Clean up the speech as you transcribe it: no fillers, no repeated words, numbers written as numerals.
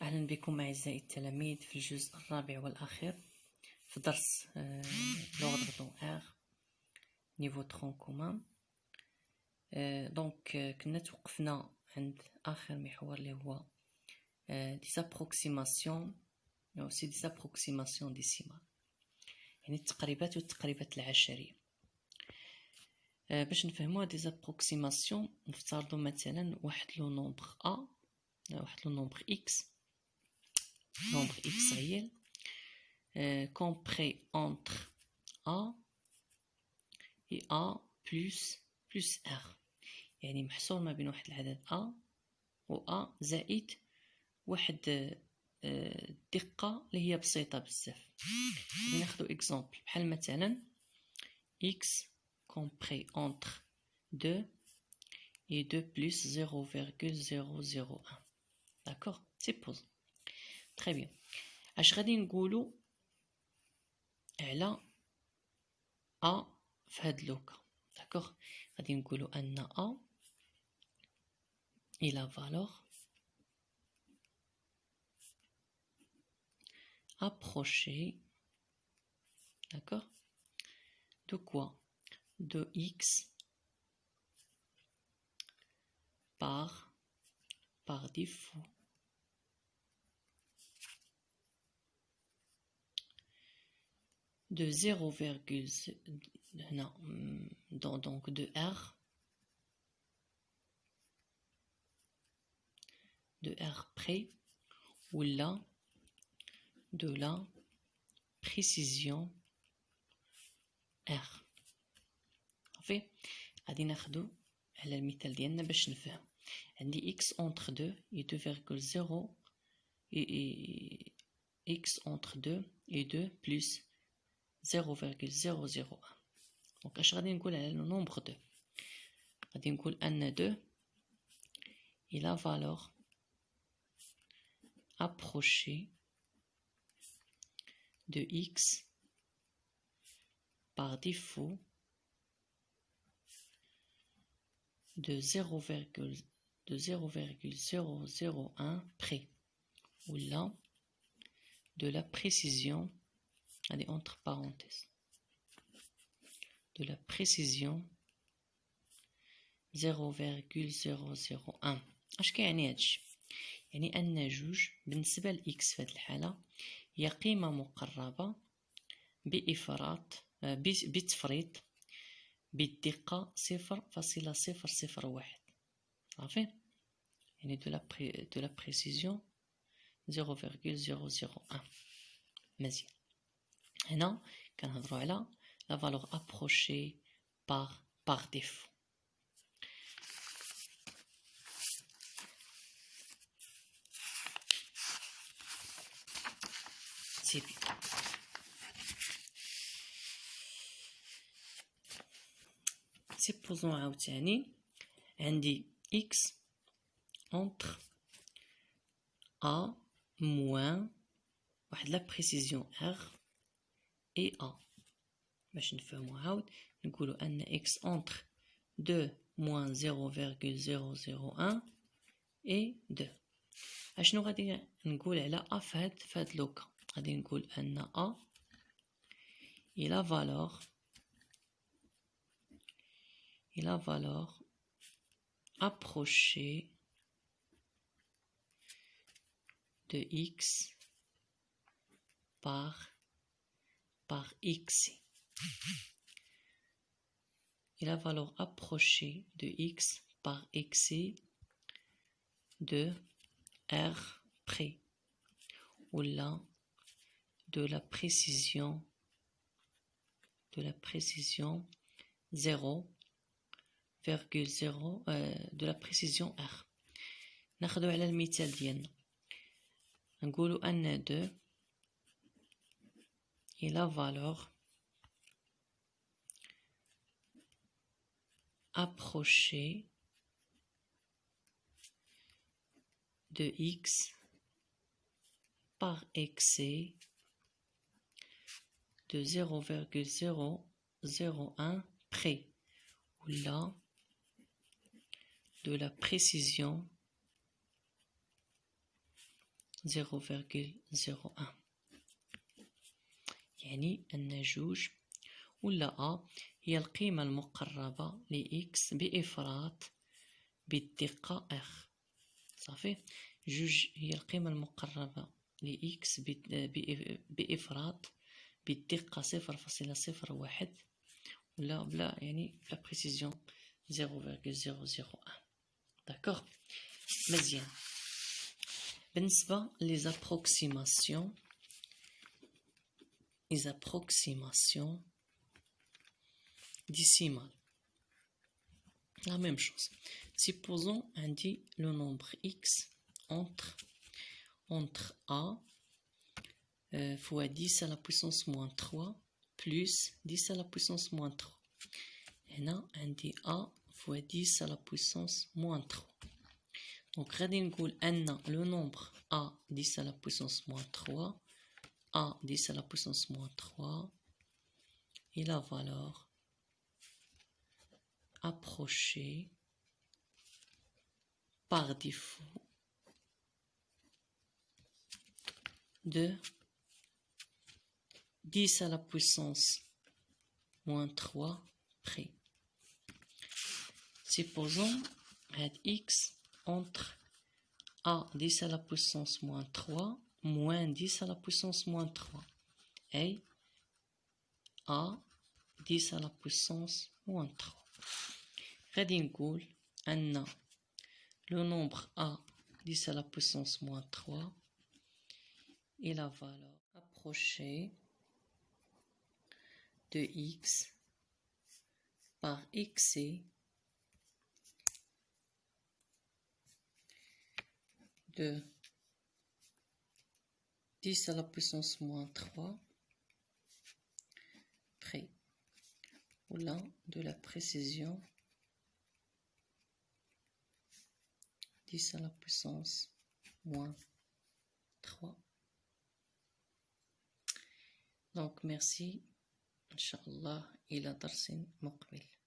أهلا بكم أعزائي التلاميذ في الجزء الرابع والأخير في درس لغة نيفو 30 كومان. دونك كنا توقفنا عند آخر محور اللي هو دي زابروكسيماسيون أو سي دي زابروكسيماسيون ديسيمال، يعني التقريبات والتقريبات العشرية. باش نفهموها دي زابروكسيماسيون نفترضوا مثلا واحد لو نومبر A، واحد لو نومبر X، nombre x réel compris entre a et a plus r، يعني محصور ما بين واحد العدد a و a زائد واحد الدقة اللي هي بسيطة بزاف. ناخدو اكزامبل بحال مثلا x compris entre 2 et 2 plus 0,001. D'accord, supposons. Très bien. اش غادي نقولوا على a في هاد لوكا؟ داكوغ، غادي نقولوا ان a et la valeur approchée, d'accord, de quoi? De x par défaut de 0, non, donc de r près, ou là de la précision r. صافي غادي ناخدو على المثال ديالنا باش نفهم. عندي x entre 2 et 2,0 et x entre 2 et 2 plus 0,001. دونك اش غادي نقول على النومبر 2؟ غادي نقول ان 2 et la valeur approchée de x par défaut de 0,001 près, ou là de la précision, allez, entre parenthèses, de la précision 0,001. اش كيعني هادشي؟ يعني ان جوج بالنسبه لاكس في هذه الحاله هي قيمه مقربه بتفريط بالدقه 0.001. صافي، يعني de la précision 0,001. مزيان. هنا كنهضروا على la valeur approchée par défaut. C'est bien. Supposons عاوتاني عندي x entre a moins واحد لا précision r et a. باش نفهمو عاود نقولوا ان x entre 2 moins 0,001 et 2. اشنو غادي نقول على a في هاد لوكا؟ غادي نقول ان a et la valeur approchée de x par x, et la valeur approchée de x par x de r près, ou là de la précision 0,0 de la précision r. ناخدو على المثال ديالنا نقولوا ان 2 et la valeur approchée de x par excès de 0,001 près, ou là de la précision 0,01. يعني أن جوج ولا A هي القيمة المقربة ل X بإفراط بالدقة R. صافي، جوج هي القيمة المقربة ل X بإفراط بالدقة 0.01 ولا بلا يعني بلا بريسيزيون 0,001. داكوغ، مزيان. بالنسبة لي زابروكسيماسيون décimales, la même chose. Supposons on dit le nombre x entre a fois 10 à la puissance moins 3 plus 10 à la puissance moins 3. Et là on dit a fois 10 à la puissance moins 3. Donc غادي نقول أن le nombre a 10 à la puissance moins 3, a 10 à la puissance moins 3 et la valeur approchée par défaut de 10 à la puissance moins 3 près. Supposons x entre a 10 à la puissance moins 3 moins 10 à la puissance moins 3 et a 10 à la puissance moins 3. غادي نقول أن le nombre a 10 à la puissance moins 3 et la valeur approchée de x par excès de 10 à la puissance moins 3 près ou là de la précision 10 à la puissance moins 3. Donc merci. إن شاء الله إلى درس مقبل.